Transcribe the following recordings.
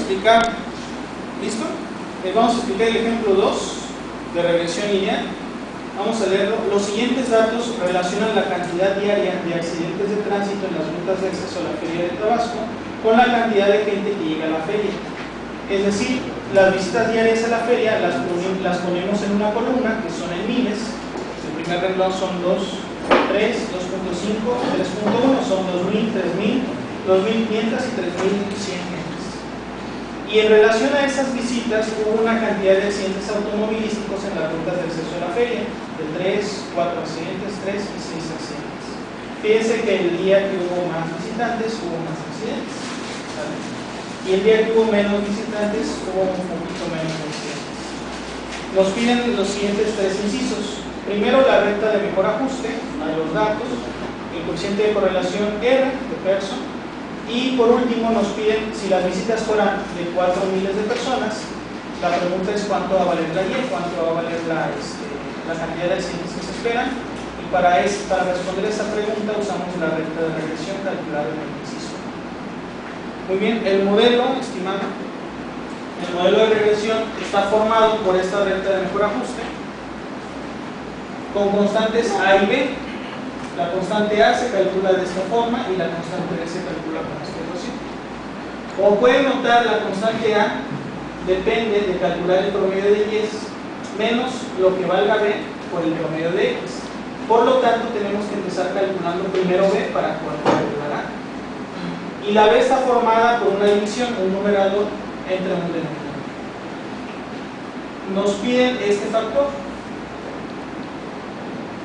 explicar, ¿listo? Vamos a explicar el ejemplo 2 de regresión lineal. Vamos a leerlo. Los siguientes datos relacionan la cantidad diaria de accidentes de tránsito en las rutas de acceso a la feria de Tabasco con la cantidad de gente que llega a la feria. Es decir, las visitas diarias a la feria las ponemos en una columna, que son en miles. El primer renglón son 2, 3, 2.5, 3.1, son 2.000, 3.000, 2.500 y 3.100 gentes. Y en relación a esas visitas hubo una cantidad de accidentes automovilísticos en las rutas de acceso a la feria, de 3, 4 accidentes, 3 y 6 accidentes. Fíjense que el día que hubo más visitantes, hubo más accidentes, ¿vale? Y el día que hubo menos visitantes, hubo un poquito menos accidentes. Nos piden los siguientes 3 incisos. Primero, la recta de mejor ajuste a los datos, el coeficiente de correlación R de Pearson. Y por último nos piden, si las visitas fueran de 4 miles de personas, la pregunta es cuánto va a valer la Y, cuánto va a valer la cantidad de accidentes que se esperan. Y para responder esa pregunta usamos la recta de regresión calculada en el inciso. Muy bien, el modelo, estimado, el modelo de regresión está formado por esta recta de mejor ajuste con constantes A y B. La constante A se calcula de esta forma y la constante B se calcula con esta ecuación. Como pueden notar, la constante A depende de calcular el promedio de Y menos lo que valga B por el promedio de X. Por lo tanto, tenemos que empezar calculando primero B para poder calcular A. Y la B está formada por una división, un numerador entre un denominador. Nos piden este factor,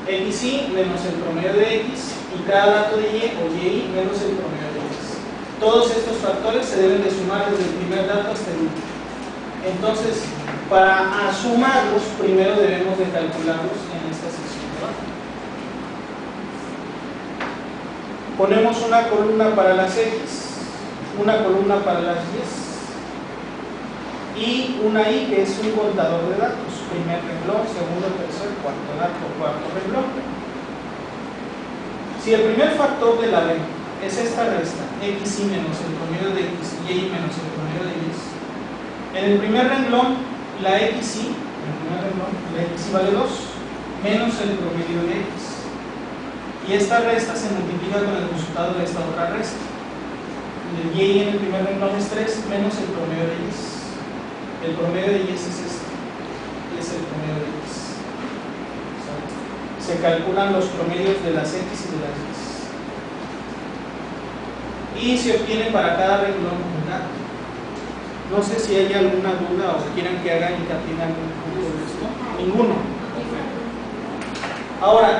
XY menos el promedio de X, y cada dato de Y o YI menos el promedio de X. Todos estos factores se deben de sumar desde el primer dato hasta el último. Entonces, para sumarlos, primero debemos de calcularlos en esta sección de abajo. Ponemos una columna para las X, una columna para las Y y una Y que es un contador de datos. Primer renglón, segundo, tercer, cuarto dato, cuarto renglón. Si el primer factor de la B es esta resta, XY menos el promedio de X y Y menos el promedio de Y, en el primer renglón, la XY vale 2 menos el promedio de X. Y esta resta se multiplica con el resultado de esta otra resta. El Y en el primer renglón es 3 menos el promedio de Y. El promedio de Y es este. Es el promedio de X. Se calculan los promedios de las X y de las Y. Y se obtiene para cada renglón un dato. No sé si hay alguna duda o quieran que haga hincapié en algún punto de esto. Ninguno. Ahora,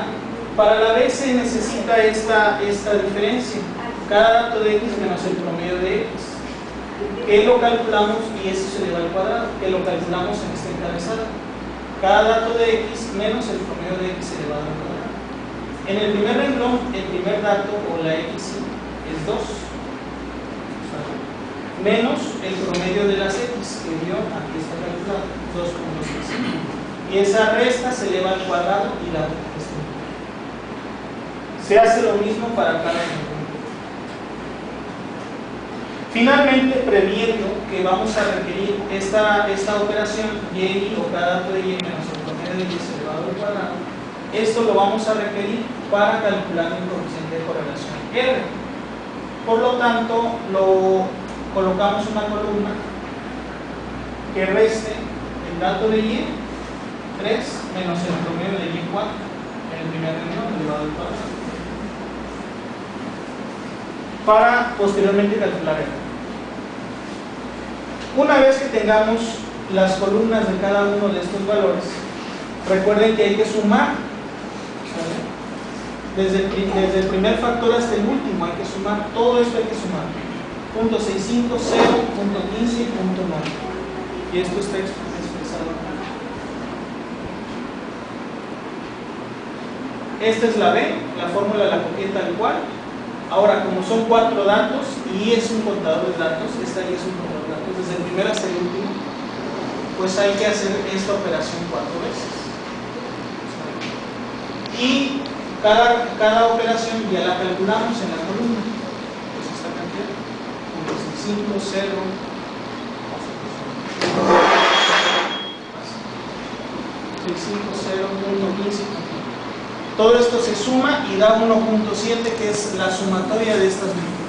para la B se necesita esta diferencia. Cada dato de X menos el promedio de X. Que lo calculamos y eso se eleva al cuadrado. Que lo calculamos en esta encabezada. Cada dato de X menos el promedio de X elevado al cuadrado. En el primer renglón, el primer dato o la X es 2. Menos el promedio de las X, que dio, aquí está calculado, 2.6. Y esa resta se eleva al cuadrado y la resta. Se hace lo mismo para cada renglón. Finalmente, previendo que vamos a requerir esta operación Y o cada dato de Y menos el promedio de Y elevado al cuadrado, esto lo vamos a requerir para calcular el coeficiente de correlación R. Por lo tanto, colocamos una columna que reste el dato de Y 3 menos el promedio de Y 4 en el primer renglón elevado al cuadrado, para posteriormente calcular R. Una vez que tengamos las columnas de cada uno de estos valores, recuerden que hay que sumar, ¿sale? Desde el primer factor hasta el último hay que sumar, todo esto hay que sumar. Punto 6.5, 0, punto 15 y punto 9. Y esto está expresado acá. Esta es la B, la fórmula la copié tal cual. Ahora, como son 4 datos y es un contador de datos, esta Y es un contador de datos, desde el primero hasta el último, pues hay que hacer esta operación 4 veces. Y cada operación ya la calculamos en la columna. Pues esta cantidad, 5, 0, 0.15. Todo esto se suma y da 1.7, que es la sumatoria de estas multiplicaciones.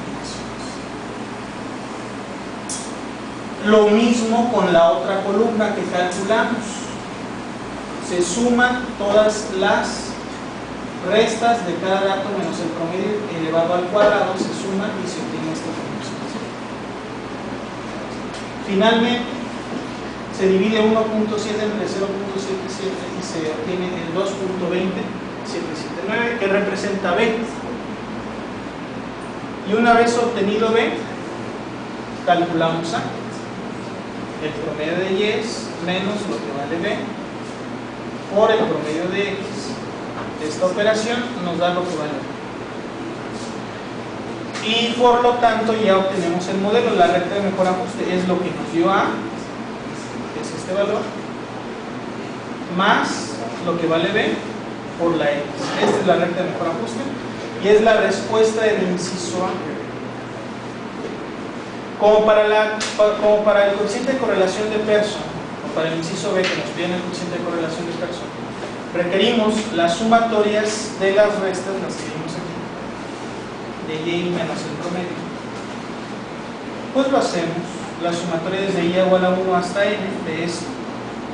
Lo mismo con la otra columna que calculamos. Se suman todas las restas de cada dato menos el promedio elevado al cuadrado, se suman y se obtiene esta función. Finalmente, se divide 1.7 entre 0.77 y se obtiene el 2.20779, que representa B. Y una vez obtenido B, calculamos A. El promedio de Y es menos lo que vale B por el promedio de X. Esta operación nos da lo que vale B. Y por lo tanto ya obtenemos el modelo. La recta de mejor ajuste es lo que nos dio A, que es este valor, más lo que vale B por la X. Esta es la recta de mejor ajuste y es la respuesta del inciso A. Como para el coeficiente de correlación de Pearson, o para el inciso B que nos viene el coeficiente de correlación de Pearson, requerimos las sumatorias de las restas, las que vimos aquí, de Y menos el promedio. Pues lo hacemos, la sumatoria desde Y igual a 1 hasta N de esto,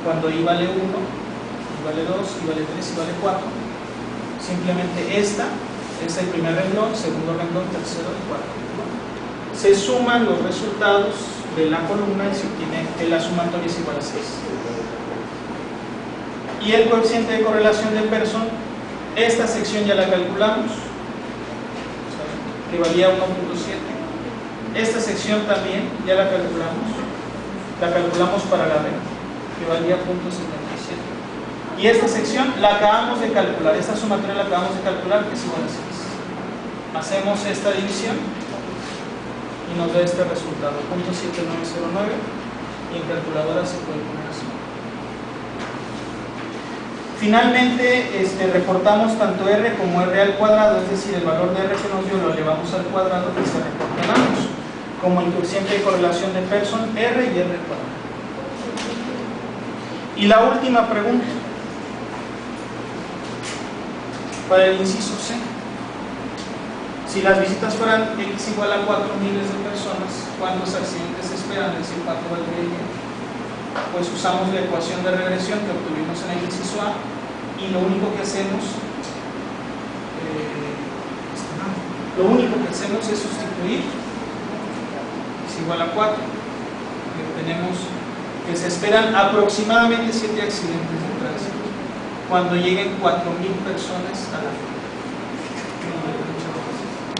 cuando Y vale 1, Y vale 2, Y vale 3, Y vale 4. Simplemente esta es el primer renglón, segundo renglón, tercero y cuarto. Se suman los resultados de la columna y se obtiene que la sumatoria es igual a 6. Y el coeficiente de correlación de Pearson, esta sección ya la calculamos, que valía 1.7. Esta sección también ya la calculamos para la B, que valía 0.77. Y esta sección la acabamos de calcular, esta sumatoria la acabamos de calcular, que es igual a 6. Hacemos esta división y nos da este resultado, 0.7909, y en calculadora se puede poner así. Finalmente, recortamos tanto R como R al cuadrado, es decir, el valor de R que nos dio lo elevamos al cuadrado y se recortan ambos, como el coeficiente de correlación de Pearson, R y R al cuadrado. Y la última pregunta, para el inciso C. Si las visitas fueran X igual a 4 miles de personas, ¿cuántos accidentes se esperan? Es decir, ¿cuánto valdría Y? Pues usamos la ecuación de regresión que obtuvimos en el inciso A y lo único que hacemos es sustituir X igual a 4 y obtenemos que se esperan aproximadamente 7 accidentes de tránsito cuando lleguen 4.000 personas a la fila.